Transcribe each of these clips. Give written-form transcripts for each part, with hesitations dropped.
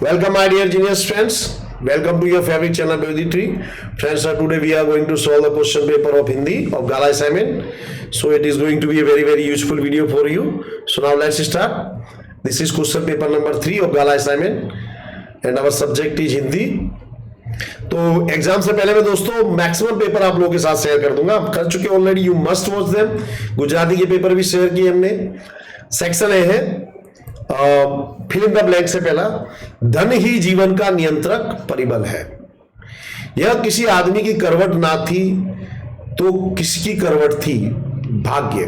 Welcome, my dear genius friends. Welcome to your favorite channel, Beauty Tree. Friends, today we are going to solve the question paper of Hindi of Gala assignment. So it is going to be a very useful video for you. So now let's start. This is question paper number 3 of Gala assignment, and our subject is Hindi. तो exam से पहले मैं दोस्तों maximum paper आप लोगों के साथ share कर दूंगा, कर चुके already, you must watch them. Gujarati के पेपर भी शेयर किए हमने। सेक्शन ए है फिल इन द ब्लैंक से पहला, धन ही जीवन का नियंत्रक परिबल है। यह किसी आदमी की करवट ना थी तो किसकी करवट थी? भाग्य।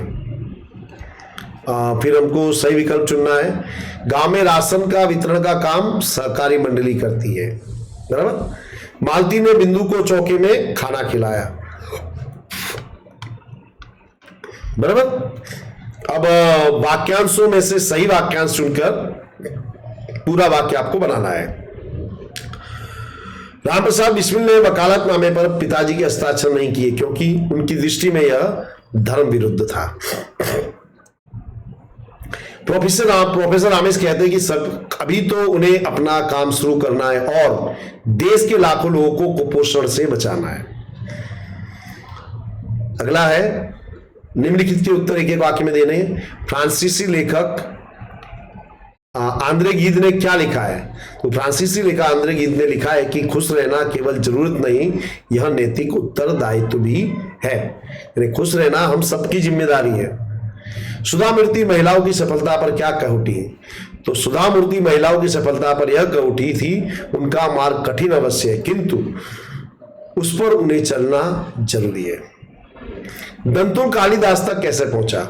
फिर हमको सही विकल्प चुनना है। गांव में राशन का वितरण का काम सहकारी मंडली करती है, बराबर। मालती ने बिंदु को चौके में खाना खिलाया, बराबर। अब वाक्यांशों में से सही वाक्यांश चुनकर पूरा वाक्य आपको बनाना है। रामप्रसाद बिस्मिल ने वकालतनामे पर पिताजी के हस्ताक्षर नहीं किए क्योंकि उनकी दृष्टि में यह धर्म विरुद्ध था। प्रोफेसर रामेश कहते हैं कि सब अभी तो उन्हें अपना काम शुरू करना है और देश के लाखों लोगों को कुपोषण से बचाना है। अगला है, निम्नलिखित के उत्तर एक एक वाक्य में देने। फ्रांसीसी लेखक आंद्रे गिद ने क्या लिखा है? तो फ्रांसीसी लेखक आंद्रे गिद ने लिखा है कि खुश रहना केवल जरूरत नहीं, यह नैतिक उत्तरदायित्व भी है। यानी खुश रहना हम सबकी जिम्मेदारी है। सुधा मूर्ति महिलाओं की सफलता पर क्या कह उठी? तो सुधा मूर्ति महिलाओं की सफलता पर यह कह उठी थी, उनका मार्ग कठिन अवश्य है किंतु उस पर उन्हें चलना जरूरी है। दंतुल कालिदास तक कैसे पहुंचा?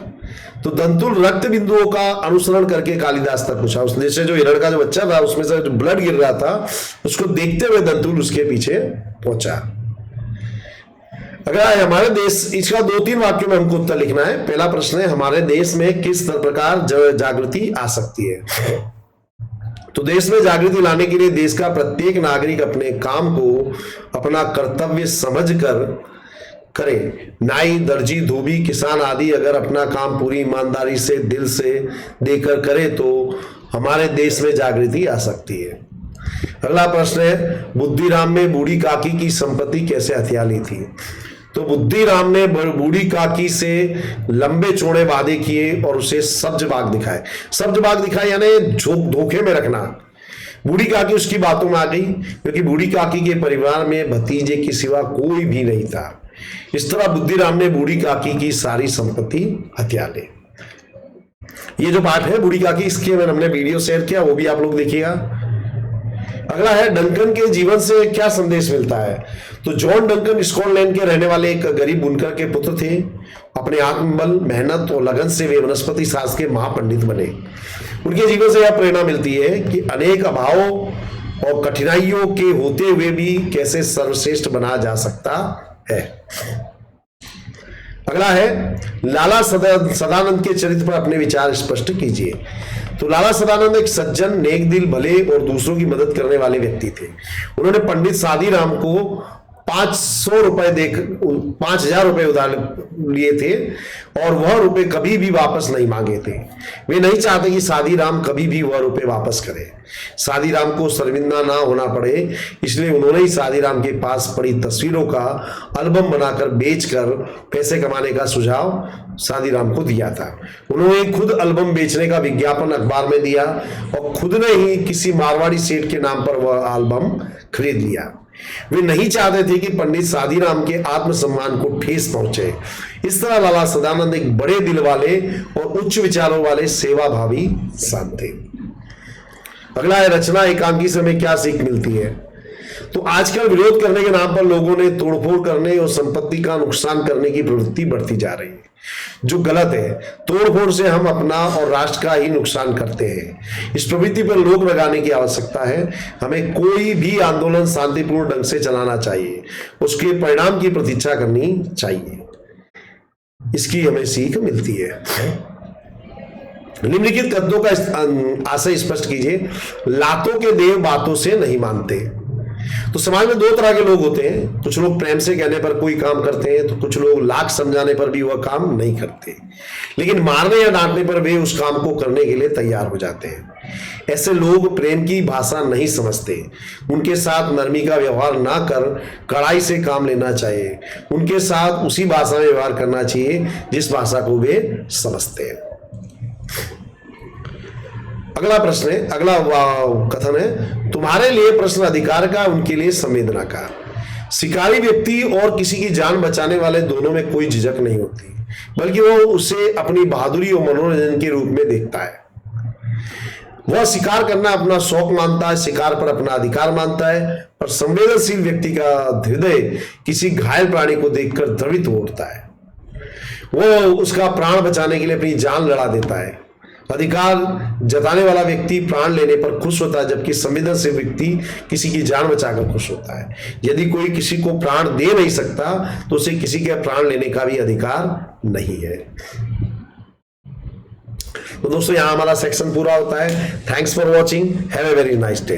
तो दंतुल रक्त बिंदुओं का अनुसरण करके कालिदास तक पहुंचा। उसने से जो हिरण का जो बच्चा था उसमें से जो ब्लड गिर रहा था उसको देखते हुए दंतुल उसके पीछे पहुंचा। अगर हमारे देश, इसका 2-3 वाक्यों में हमको उत्तर लिखना है। पहला प्रश्न है, हमारे देश में किस प्रकार जागृति आ सकती है? तो देश में जागृति लाने के लिए देश का प्रत्येक नागरिक अपने काम को अपना कर्तव्य समझकर करे। नाई, दर्जी, धोबी, किसान आदि अगर अपना काम पूरी ईमानदारी से दिल से देकर करे तो हमारे देश में जागृति आ सकती है। अगला प्रश्न है, बुद्धिराम ने बूढ़ी काकी की संपत्ति कैसे हथिया ली थी? तो बुद्धिराम ने बूढ़ी काकी से लंबे चौड़े वादे किए और उसे सब्ज बाग दिखाए। सब्ज बाग दिखाए यानी धोखे में रखना। बूढ़ी काकी उसकी बातों में आ गई क्योंकि बूढ़ी काकी के परिवार में भतीजे के सिवा कोई भी नहीं था। इस तरह बुद्धिराम ने बूढ़ी काकी की सारी संपत्ति हथिया ली। ये जो पाठ है बूढ़ी काकी, इसके हमने वीडियो शेयर किया, वो भी आप लोग देखिएगा। अगला है, डंकन के जीवन से क्या संदेश मिलता है? तो जॉन डंकन स्कॉटलैंड के रहने वाले एक गरीब बुनकर के पुत्र थे। अपने आत्मबल, मेहनत और लगन से वे वनस्पति शास्त्र के महापंडित बने। उनके जीवन से यह प्रेरणा मिलती है कि अनेक अभावों और कठिनाइयों के होते हुए भी कैसे सर्वश्रेष्ठ बना जा सकता है। अगला है, लाला सदानंद के चरित्र पर अपने विचार स्पष्ट कीजिए। तो लाला सदानंद एक सज्जन, नेक दिल, भले और दूसरों की मदद करने वाले व्यक्ति थे। उन्होंने पंडित सादीराम को 500 रुपए देकर 5000 रुपए उधार लिए थे और वह रुपए कभी भी वापस नहीं मांगे थे। वे नहीं चाहते कि सादीराम कभी भी वह रुपए वापस करे, सादीराम को शर्मिंदा ना होना पड़े, इसलिए उन्होंने ही सादीराम के पास पड़ी तस्वीरों का एल्बम बनाकर बेचकर पैसे कमाने का सुझाव सादीराम को दिया था। उन्होंने खुद एल्बम बेचने का विज्ञापन अखबार में दिया और खुद ने ही किसी मारवाड़ी सेठ के नाम पर वह एल्बम खरीद लिया। वे नहीं चाहते थे कि पंडित सादीराम के आत्मसम्मान को ठेस पहुंचे। इस तरह लाला सदानंद एक बड़े दिल वाले और उच्च विचारों वाले सेवाभावी संत थे। अगला है, रचना एकांकी से हमें क्या सीख मिलती है? तो आजकल विरोध करने के नाम पर लोगों ने तोड़फोड़ करने और संपत्ति का नुकसान करने की प्रवृत्ति बढ़ती जा रही है, जो गलत है। तोड़फोड़ से हम अपना और राष्ट्र का ही नुकसान करते हैं। इस प्रवृत्ति पर रोक लगाने की आवश्यकता है। हमें कोई भी आंदोलन शांतिपूर्ण ढंग से चलाना चाहिए, उसके परिणाम की प्रतीक्षा करनी चाहिए। इसकी हमें सीख मिलती है। निम्नलिखित कथनों का आशय स्पष्ट कीजिए। लातों के देव बातों से नहीं मानते। तो समाज में दो तरह के लोग होते हैं, कुछ लोग प्रेम से कहने पर कोई काम करते हैं, तो कुछ लोग लाख समझाने पर भी वह काम नहीं करते, लेकिन मारने या डांटने पर वे उस काम को करने के लिए तैयार हो जाते हैं। ऐसे लोग प्रेम की भाषा नहीं समझते। उनके साथ नरमी का व्यवहार ना कर कड़ाई से काम लेना चाहिए। उनके साथ उसी भाषा में व्यवहार करना चाहिए जिस भाषा को वे समझते हैं। अगला प्रश्न है, अगला कथन है, तुम्हारे लिए प्रश्न अधिकार का, उनके लिए संवेदना का। शिकारी व्यक्ति और किसी की जान बचाने वाले दोनों में कोई झिझक नहीं होती, बल्कि वो उसे अपनी बहादुरी और मनोरंजन के रूप में देखता है। वह शिकार करना अपना शौक मानता है, शिकार पर अपना अधिकार मानता है। पर संवेदनशील व्यक्ति का हृदय किसी घायल प्राणी को देखकर द्रवित हो उठता है। वो उसका प्राण बचाने के लिए अपनी जान लड़ा देता है। अधिकार जताने वाला व्यक्ति प्राण लेने पर खुश होता है, जबकि संवेदनशील व्यक्ति किसी की जान बचाकर खुश होता है। यदि कोई किसी को प्राण दे नहीं सकता तो उसे किसी के प्राण लेने का भी अधिकार नहीं है। तो दोस्तों, यहां हमारा सेक्शन पूरा होता है। Thanks for watching, have a very nice day.